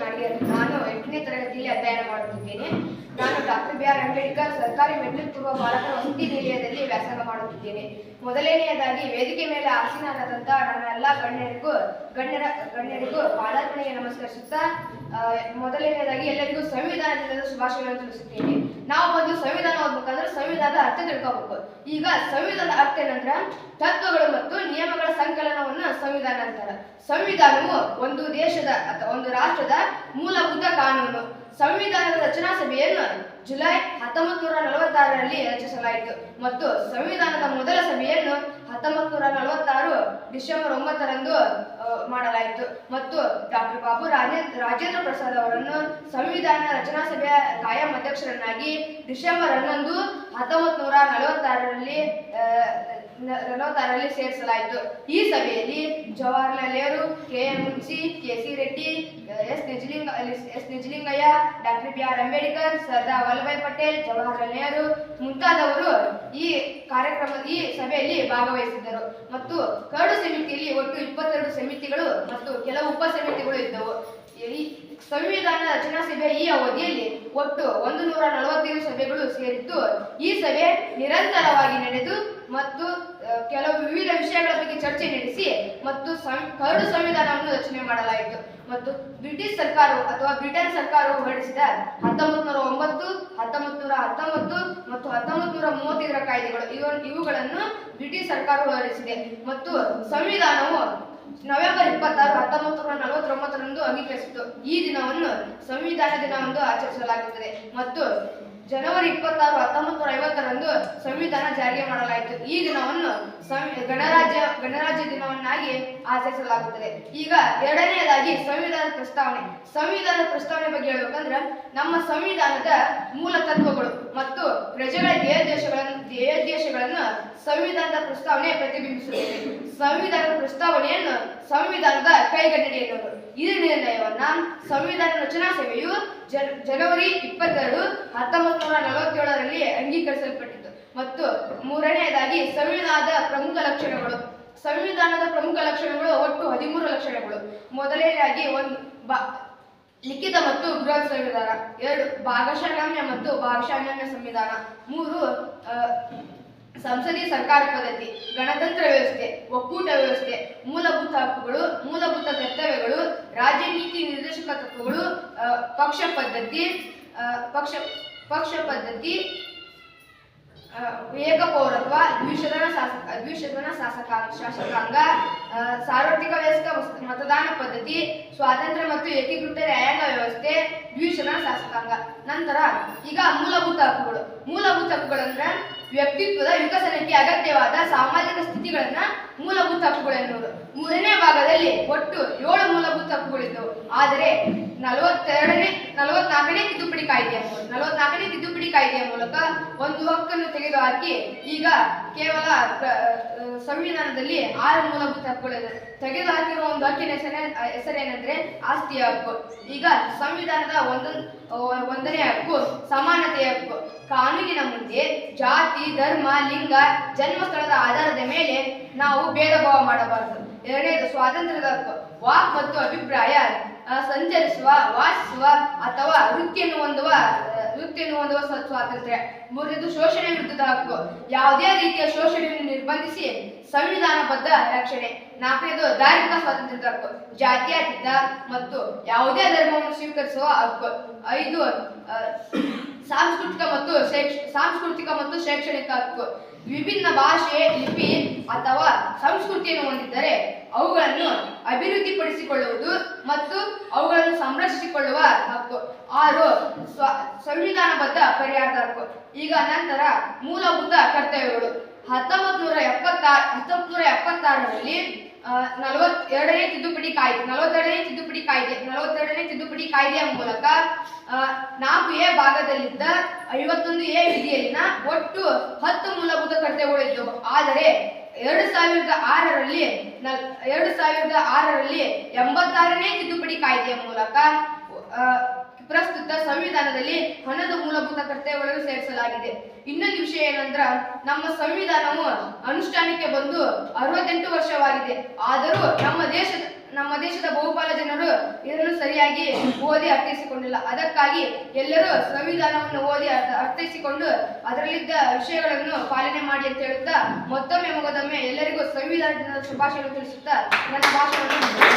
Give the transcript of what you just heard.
ನಾಡಿಗೇರ್. ನಾನು 8ನೇ ತರಗತಿಯಲ್ಲಿ ಅಧ್ಯಯನ ಮಾಡುತ್ತಿದ್ದೇನೆ. ನಾನು ಡಾಕ್ಟರ್ ಬಿ ಆರ್ ಅಂಬೇಡ್ಕರ್ ಸರ್ಕಾರಿ ಮೆಟ್ರಿಕ್ ಪೂರ್ವ ಬಾಲಕರ ವಸತಿ ನಿಲಯದಲ್ಲಿ ವ್ಯಾಸಂಗ ಮಾಡುತ್ತಿದ್ದೇನೆ. ಮೊದಲನೆಯದಾಗಿ ವೇದಿಕೆ ಮೇಲೆ ಆಸೀನರಾದಂಥ ನನ್ನ ಎಲ್ಲ ಗಣ್ಯರಿಗೂ ಪಾದಾರ್ಪಣೆಗೆ ನಮಸ್ಕರಿಸುತ್ತಾ ಮೊದಲನೆಯದಾಗಿ ಎಲ್ಲರಿಗೂ ಸಂವಿಧಾನ ದಿನದ ಶುಭಾಶಯಗಳನ್ನು ತಿಳಿಸುತ್ತೇನೆ. ನಾವು ಒಂದು ಸಂವಿಧಾನ ಓದ್ಬೇಕಂದ್ರೆ ಸಂವಿಧಾನದ ಅರ್ಥ ತಿಳ್ಕೋಬೇಕು. ಈಗ ಸಂವಿಧಾನದ ಅರ್ಥ ಏನಂದ್ರೆ ತತ್ವಗಳು ಮತ್ತು ನಿಯಮಗಳ ಸಂಕಲನವನ್ನು ಸಂವಿಧಾನ ಅಂತಾರೆ. ಸಂವಿಧಾನವು ಒಂದು ದೇಶದ ಅಥವಾ ಒಂದು ರಾಷ್ಟ್ರದ ಮೂಲಭೂತ ಕಾನೂನು. ಸಂವಿಧಾನದ ರಚನಾ ಸಭೆಯನ್ನು ಜುಲೈ 1946ರಲ್ಲಿ ರಚಿಸಲಾಯಿತು ಮತ್ತು ಸಂವಿಧಾನದ ಮೊದಲ ಸಭೆಯನ್ನು 1946 ಡಿಸೆಂಬರ್ 9ರಂದು ಮಾಡಲಾಯಿತು ಮತ್ತು ಡಾಕ್ಟರ್ ಬಾಬು ರಾಜೇಂದ್ರ ಪ್ರಸಾದ್ ಅವರನ್ನು ಸಂವಿಧಾನ ರಚನಾ ಸಭೆಯ ಕಾಯಂ ಅಧ್ಯಕ್ಷರನ್ನಾಗಿ ಡಿಸೆಂಬರ್ 11, 1946ರಲ್ಲಿ ಸೇರಿಸಲಾಯಿತು. ಈ ಸಭೆಯಲ್ಲಿ Jawaharlal Nehru, K M. Munshi, K C. Reddy, S Nijalingaiah, doctor B R Ambedkar, Sardar Vallabhbhai Patel, Jawaharlal Nehru ಮುಂತಾದವರು ಈ ಸಭೆಯಲ್ಲಿ ಭಾಗವಹಿಸಿದ್ದರು ಮತ್ತು ಕರಡು ಸಮಿತಿಯಲ್ಲಿ ಒಟ್ಟು 22 ಸಮಿತಿಗಳು ಮತ್ತು ಕೆಲವು ಉಪ ಸಮಿತಿಗಳು ಇದ್ದವು. ಸಂವಿಧಾನ ರಚನಾ ಸಭೆಯ ಈ ಅವಧಿಯಲ್ಲಿ ಒಟ್ಟು 145 ಸಭೆಗಳು ಸೇರಿದ್ದು ಈ ಸಭೆ ನಿರಂತರವಾಗಿ ನಡೆದು ಮತ್ತು ಕೆಲವು ವಿವಿಧ ವಿಷಯಗಳ ಬಗ್ಗೆ ಚರ್ಚೆ ನಡೆಸಿ ಮತ್ತು ಕರಡು ಸಂವಿಧಾನವನ್ನು ರಚನೆ ಮಾಡಲಾಯಿತು ಮತ್ತು ಬ್ರಿಟಿಷ್ ಸರ್ಕಾರವು ಅಥವಾ ಬ್ರಿಟನ್ ಸರ್ಕಾರವು ಹೊರಡಿಸಿದ 1909, 1919 ಮತ್ತು 1935 ಕಾಯ್ದೆಗಳು ಇವುಗಳನ್ನು ಬ್ರಿಟಿಷ್ ಸರ್ಕಾರವು ಹೊರಡಿಸಿದೆ ಮತ್ತು ಸಂವಿಧಾನವು ನವೆಂಬರ್ 26, 1949ರಂದು ಅಂಗೀಕರಿಸಿತು. ಈ ದಿನವನ್ನು ಸಂವಿಧಾನ ದಿನವೆಂದು ಆಚರಿಸಲಾಗುತ್ತದೆ ಮತ್ತು ಜನವರಿ 26, 1950ರಂದು ಸಂವಿಧಾನ ಜಾರಿಗೆ ಮಾಡಲಾಯಿತು. ಈ ದಿನವನ್ನು ಗಣರಾಜ್ಯ ದಿನವನ್ನಾಗಿ ಆಚರಿಸಲಾಗುತ್ತದೆ. ಈಗ ಎರಡನೆಯದಾಗಿ ಸಂವಿಧಾನದ ಪ್ರಸ್ತಾವನೆ ಬಗ್ಗೆ ಹೇಳ್ಬೇಕಂದ್ರೆ ನಮ್ಮ ಸಂವಿಧಾನದ ಮೂಲ ತತ್ವಗಳು ಮತ್ತು ಪ್ರಜೆಗಳ ಧ್ಯೇಯೋದ್ದೇಶಗಳನ್ನು ಸಂವಿಧಾನದ ಪ್ರಸ್ತಾವನೆ ಪ್ರತಿಬಿಂಬಿಸುತ್ತದೆ. ಸಂವಿಧಾನದ ಪ್ರಸ್ತಾವನೆಯನ್ನು ಸಂವಿಧಾನದ ಕೈಗನ್ನಡಿ ಎನ್ನುವರು. ಈ ನಿರ್ಣಯವನ್ನ ಸಂವಿಧಾನ ರಚನಾ ಸಭೆಯು ಜನವರಿ 22, 1947ರಲ್ಲಿ ಅಂಗೀಕರಿಸಲ್ಪಟ್ಟಿತು. ಮತ್ತು ಮೂರನೆಯದಾಗಿ ಸಂವಿಧಾನದ ಪ್ರಮುಖ ಲಕ್ಷಣಗಳು. ಸಂವಿಧಾನದ ಪ್ರಮುಖ ಲಕ್ಷಣಗಳು ಒಟ್ಟು 13 ಲಕ್ಷಣಗಳು. ಮೊದಲನೆಯದಾಗಿ ಲಿಖಿತ ಮತ್ತು ಬೃಹತ್ ಸಂವಿಧಾನ. 2 ಭಾಗಶಃ ಮತ್ತು ಭಾಗಶಃ ಸಂವಿಧಾನ. 3 ಸಂಸದೀಯ ಸರ್ಕಾರ ಪದ್ಧತಿ, ಗಣತಂತ್ರ ವ್ಯವಸ್ಥೆ, ಒಕ್ಕೂಟ ವ್ಯವಸ್ಥೆ, ಮೂಲಭೂತ ಹಕ್ಕುಗಳು, ಮೂಲಭೂತ ಕರ್ತವ್ಯಗಳು, ರಾಜ್ಯ ನೀತಿ ನಿರ್ದೇಶಕ ತತ್ವಗಳು, ಪಕ್ಷ ಪದ್ಧತಿ, ಏಕಪೌರತ್ವ, ದ್ವಿಸದನ ಶಾಸಕಾಂಗ, ಸಾರ್ವತ್ರಿಕ ವಯಸ್ಕ ಮತದಾನ ಪದ್ಧತಿ, ಸ್ವಾತಂತ್ರ್ಯ ಮತ್ತು ಏಕೀಕೃತ ನ್ಯಾಯಾಂಗ ವ್ಯವಸ್ಥೆ, ದ್ವಿಸದನ ಶಾಸಕಾಂಗ. ನಂತರ ಈಗ ಮೂಲಭೂತ ಹಕ್ಕುಗಳಂದ್ರೆ ವ್ಯಕ್ತಿತ್ವದ ವಿಕಸನಕ್ಕೆ ಅಗತ್ಯವಾದ ಸಾಮಾಜಿಕ ಸ್ಥಿತಿಗಳನ್ನ ಮೂಲಭೂತ ಹಕ್ಕುಗಳು ಎನ್ನುವರು. ಮೂರನೇ ಭಾಗದಲ್ಲಿ ಒಟ್ಟು 7 ಮೂಲಭೂತ ಹಕ್ಕುಗಳಿದ್ದವು. ಆದರೆ 44ನೇ ತಿದ್ದುಪಡಿ ಕಾಯ್ದೆಯ ಮೂಲಕ ಒಂದು ಹಕ್ಕನ್ನು ತೆಗೆದುಹಾಕಿ ಈಗ ಕೇವಲ ಸಂವಿಧಾನದಲ್ಲಿ 6 ಮೂಲಭೂತ ಹಕ್ಕುಗಳಿದೆ. ತೆಗೆದುಹಾಕಿರುವ ಒಂದು ಹಕ್ಕಿನ ಹೆಸರೇನೆಂದ್ರೆ ಆಸ್ತಿಯ ಹಕ್ಕು. ಈಗ ಸಂವಿಧಾನದ 1ನೇ ಹಕ್ಕು ಸಮಾನತೆಯ ಹಕ್ಕು. ಕಾನೂನಿನ ಮುಂದೆ ಜಾತಿ, ಧರ್ಮ, ಲಿಂಗ, ಜನ್ಮಸ್ಥಳದ ಆಧಾರದ ಮೇಲೆ ನಾವು ಭೇದ ಭಾವ ಮಾಡಬಾರದು. 2ನೇದು ಸ್ವಾತಂತ್ರ್ಯದ ಹಕ್ಕು. ವಾಕ್ ಮತ್ತು ಅಭಿಪ್ರಾಯ ಸಂಚರಿಸುವ, ವಾಸಿಸುವ ಅಥವಾ ವೃತ್ತಿಯನ್ನು ಹೊಂದುವ ಸ್ವಾತಂತ್ರ್ಯ. 3ನೇದು ಶೋಷಣೆ ವಿರುದ್ಧದ ಹಕ್ಕು. ಯಾವುದೇ ರೀತಿಯ ಶೋಷಣೆಯನ್ನು ನಿರ್ಬಂಧಿಸಿ ಸಂವಿಧಾನಬದ್ಧ ರಕ್ಷಣೆ. 4ನೇದು ಧಾರ್ಮಿಕ ಸ್ವಾತಂತ್ರ್ಯದ ಹಕ್ಕು. ಜಾತ್ಯತೀತ ಮತ್ತು ಯಾವುದೇ ಧರ್ಮವನ್ನು ಸ್ವೀಕರಿಸುವ ಹಕ್ಕು. 5 ಸಾಂಸ್ಕೃತಿಕ ಮತ್ತು ಶೈಕ್ಷಣಿಕ ಹಕ್ಕು. ವಿಭಿನ್ನ ಭಾಷೆ, ಲಿಪಿ ಅಥವಾ ಸಂಸ್ಕೃತಿಯನ್ನು ಹೊಂದಿದ್ದರೆ ಅವುಗಳನ್ನು ಅಭಿವೃದ್ಧಿಪಡಿಸಿಕೊಳ್ಳುವುದು ಮತ್ತು ಅವುಗಳನ್ನು ಸಂರಕ್ಷಿಸಿಕೊಳ್ಳುವ ಹಕ್ಕು. 6 ಸಂವಿಧಾನಬದ್ಧ ಪರಿಹಾರದ ಹಕ್ಕು. ಈಗ ನಂತರ ಮೂಲಭೂತ ಕರ್ತವ್ಯಗಳು. 1976ರಲ್ಲಿ 42ನೇ ತಿದ್ದುಪಡಿ ಕಾಯ್ದೆಯ ಮೂಲಕ 4A ಭಾಗದಲ್ಲಿದ್ದ 51A ವಿಧಿಯಲ್ಲಿನ ಒಟ್ಟು 10 ಮೂಲಭೂತ ಕರ್ತವ್ಯಗಳು ಇದ್ದವು. ಆದರೆ 2006ರಲ್ಲಿ 86ನೇ ತಿದ್ದುಪಡಿ ಕಾಯ್ದೆಯ ಮೂಲಕ ಪ್ರಸ್ತುತ ಸಂವಿಧಾನದಲ್ಲಿ 11 ಮೂಲಭೂತ ಕರ್ತವ್ಯಗಳನ್ನು ಸೇರಿಸಲಾಗಿದೆ. ಇನ್ನೊಂದು ವಿಷಯ ಏನಂದ್ರ ನಮ್ಮ ಸಂವಿಧಾನವು ಅನುಷ್ಠಾನಕ್ಕೆ ಬಂದು 68 ವರ್ಷವಾಗಿದೆ. ಆದರೂ ನಮ್ಮ ದೇಶದ ಬಹುಪಾಲು ಜನರು ಇದನ್ನು ಸರಿಯಾಗಿ ಓದಿ ಅರ್ಥೈಸಿಕೊಂಡಿಲ್ಲ. ಅದಕ್ಕಾಗಿ ಎಲ್ಲರೂ ಸಂವಿಧಾನವನ್ನು ಓದಿ ಅರ್ಥೈಸಿಕೊಂಡು ಅದರಲ್ಲಿದ್ದ ವಿಷಯಗಳನ್ನು ಪಾಲನೆ ಮಾಡಿ ಅಂತ ಹೇಳುತ್ತಾ ಮತ್ತೊಮ್ಮೆ ಮಗದೊಮ್ಮೆ ಎಲ್ಲರಿಗೂ ಸಂವಿಧಾನದ ಶುಭಾಶಯಗಳನ್ನು ತಿಳಿಸುತ್ತಾ ನನ್ನ ಭಾಷಣವನ್ನು